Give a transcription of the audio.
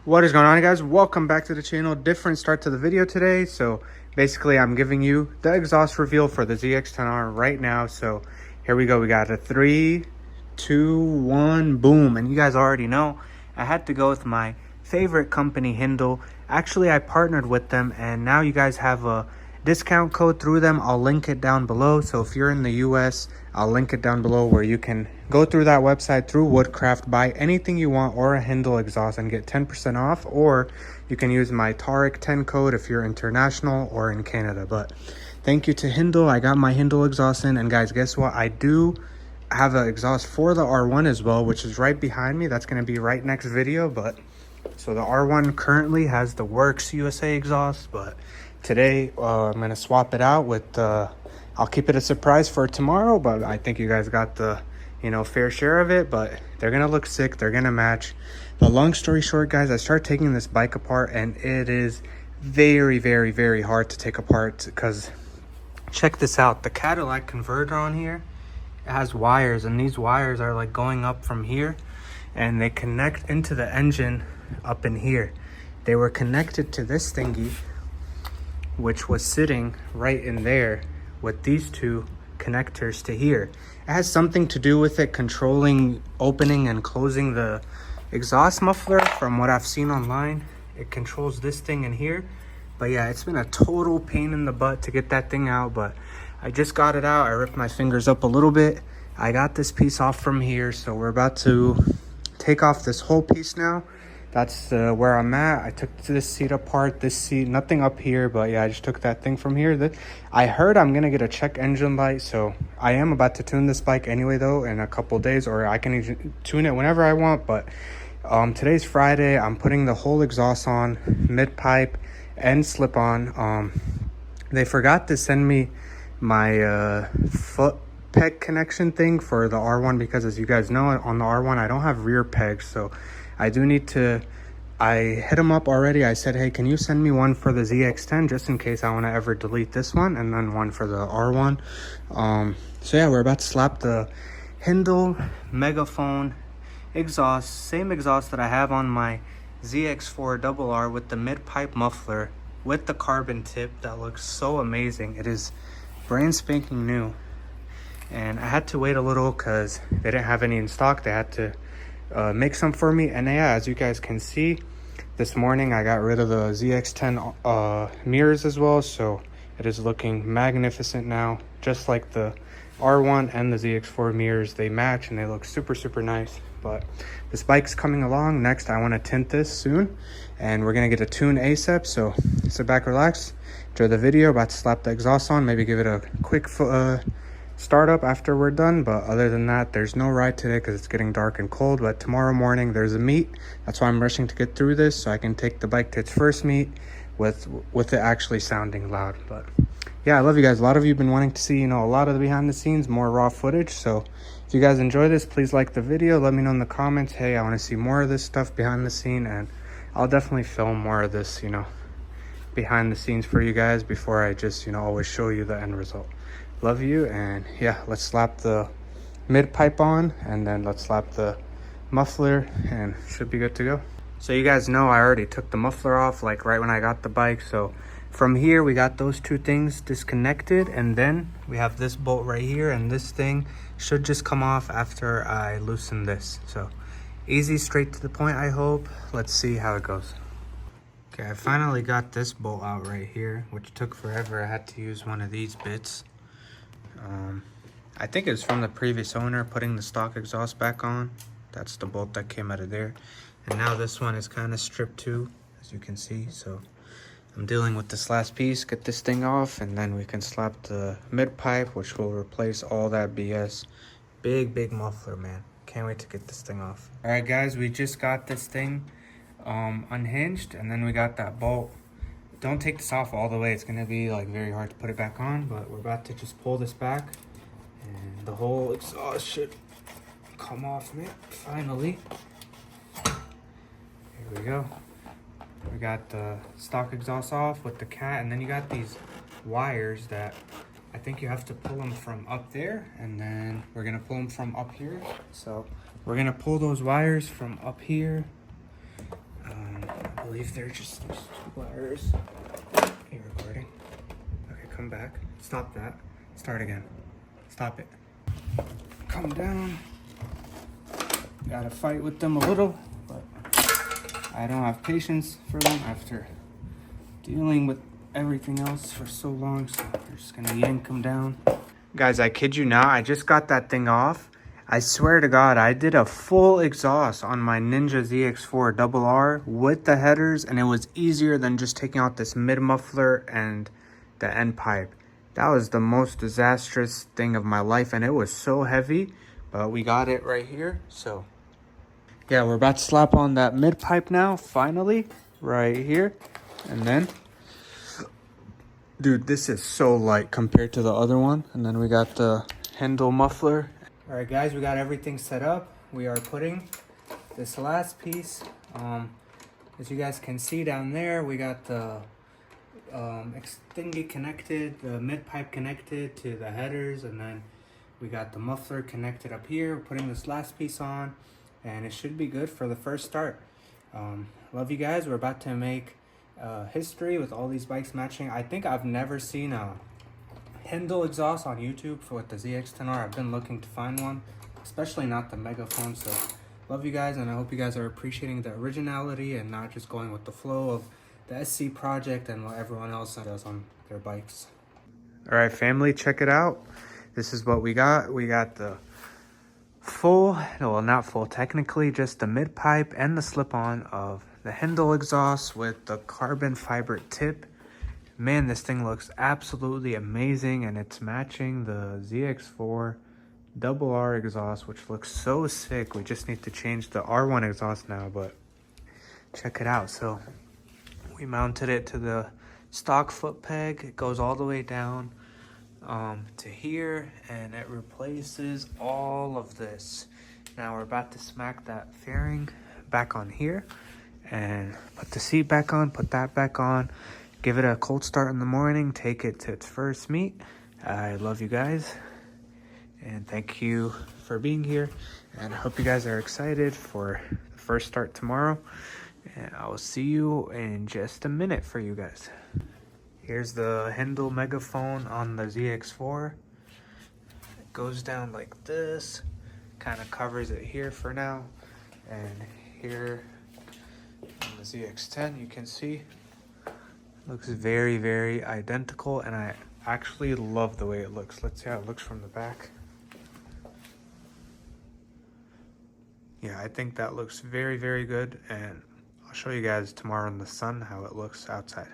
What is going on, guys? Welcome back to the channel. Different start to the video today. So basically I'm giving you the exhaust reveal for the ZX10R right now. So here we go. We got a 3, 2, 1, boom. And you guys already know I had to go with my favorite company, Hindle. Actually, I partnered with them and now you guys have a discount code through them. I'll link it down below. So if you're in the US, I'll link it down below where you can go through that website through Woodcraft, buy anything you want or a Hindle exhaust and get 10% off, or you can use my Tareq 10 code if you're international or in Canada. But thank you to Hindle. I got my Hindle exhaust in, and guys, guess what? I do have an exhaust for the R1 as well, which is right behind me. That's going to be right next video. But so the R1 currently has the Works USA exhaust, but today I'm going to swap it out with I'll keep it a surprise for tomorrow, but I think you guys got the fair share of it. But they're gonna look sick, they're gonna match. But long story short, guys, I started taking this bike apart and it is very, very, very hard to take apart, because check this out. The Cadillac converter on here, it has wires, and these wires are like going up from here and they connect into the engine up in here. They were connected to this thingy, which was sitting right in there with these two connectors to here. It has something to do with it controlling opening and closing the exhaust muffler. From what I've seen online, it controls this thing in here. But yeah, it's been a total pain in the butt to get that thing out, but I just got it out. I ripped my fingers up a little bit. I got this piece off from here, so we're about to take off this whole piece now. That's where I'm at. I took this seat apart, this seat, nothing up here, but yeah, I just took that thing from here. I heard I'm gonna get a check engine light, so I am about to tune this bike anyway though in a couple days, or I can even tune it whenever I want. But today's Friday. I'm putting the whole exhaust on, mid pipe and slip on. They forgot to send me my foot peg connection thing for the R1, because as you guys know, on the R1 I don't have rear pegs, so I do need to. I hit them up already. I said, hey, can you send me one for the ZX10 just in case I want to ever delete this one, and then one for the R1. So yeah, we're about to slap the Hindle Megaphone exhaust, same exhaust that I have on my ZX4RR with the mid-pipe muffler with the carbon tip. That looks so amazing. It is brand spanking new, and I had to wait a little because they didn't have any in stock. They had to make some for me. And yeah, as you guys can see, this morning I got rid of the ZX10 mirrors as well, so it is looking magnificent now, just like the R1 and the ZX4 mirrors. They match and they look super, super nice. But this bike's coming along. Next, I want to tint this soon, and we're gonna get a tune ASAP. So sit back, relax, enjoy the video. About to slap the exhaust on, maybe give it a quick startup after we're done. But other than that, there's no ride today because it's getting dark and cold. But tomorrow morning there's a meet. That's why I'm rushing to get through this, so I can take the bike to its first meet with it actually sounding loud. But yeah, I love you guys. A lot of you have been wanting to see a lot of the behind the scenes, more raw footage. So if you guys enjoy this, please like the video. Let me know in the comments, hey, I want to see more of this stuff behind the scene, and I'll definitely film more of this behind the scenes for you guys before I just always show you the end result. Love you. And yeah, let's slap the mid pipe on, and then let's slap the muffler, and should be good to go. So you guys know I already took the muffler off like right when I got the bike. So from here we got those two things disconnected, and then we have this bolt right here, and this thing should just come off after I loosen this. So easy, straight to the point, I hope. Let's see how it goes. Okay, I finally got this bolt out right here, which took forever. I had to use one of these bits. I think it's from the previous owner putting the stock exhaust back on. That's the bolt that came out of there. And now this one is kind of stripped too, as you can see. So I'm dealing with this last piece, get this thing off, and then we can slap the mid pipe, which will replace all that BS. Big muffler, man. Can't wait to get this thing off. All right, guys, we just got this thing unhinged, and then we got that bolt. Don't take this off all the way. It's gonna be like very hard to put it back on, but we're about to just pull this back, and the whole exhaust should come off, man. Finally. Here we go. We got the stock exhaust off with the cat, and then you got these wires that I think you have to pull them from up there, and then we're gonna pull them from up here. So we're gonna pull those wires from up here. believe they're just these two wires. Are you recording? Okay, come back. Stop that. Start again. Stop it. Come down. Gotta fight with them a little, but I don't have patience for them after dealing with everything else for so long, so we're just gonna yank them down. Guys, I kid you not, I just got that thing off. I swear to God, I did a full exhaust on my Ninja ZX4RR with the headers, and it was easier than just taking out this mid muffler and the end pipe. That was the most disastrous thing of my life, and it was so heavy, but we got it right here. So yeah, we're about to slap on that mid pipe now, finally, right here. And then, dude, this is so light compared to the other one. And then we got the handle muffler. All right, guys, we got everything set up. We are putting this last piece. As you guys can see down there, we got the thingy connected, the mid pipe connected to the headers, and then we got the muffler connected up here. We're putting this last piece on, and it should be good for the first start. Love you guys. We're about to make history with all these bikes matching. I think I've never seen a handle exhaust on YouTube for with the ZX10R. I've been looking to find one, especially not the megaphone. So love you guys, and I hope you guys are appreciating the originality and not just going with the flow of the SC project and what everyone else does on their bikes. All right, family, check it out. This is what we got. We got the full, well, not full technically, just the mid pipe and the slip-on of the handle exhaust with the carbon fiber tip. Man, this thing looks absolutely amazing, and it's matching the ZX4RR exhaust, which looks so sick. We just need to change the R1 exhaust now, but check it out. So we mounted it to the stock foot peg. It goes all the way down to here, and it replaces all of this. Now we're about to smack that fairing back on here and put the seat back on, put that back on, give it a cold start in the morning, take it to its first meet. I love you guys, and thank you for being here, and I hope you guys are excited for the first start tomorrow, and I will see you in just a minute for you guys. Here's the handle megaphone on the ZX4. It goes down like this, kind of covers it here for now, and here on the ZX10 you can see looks very, very identical, and I actually love the way it looks. Let's see how it looks from the back. Yeah, I think that looks very, very good, and I'll show you guys tomorrow in the sun how it looks outside.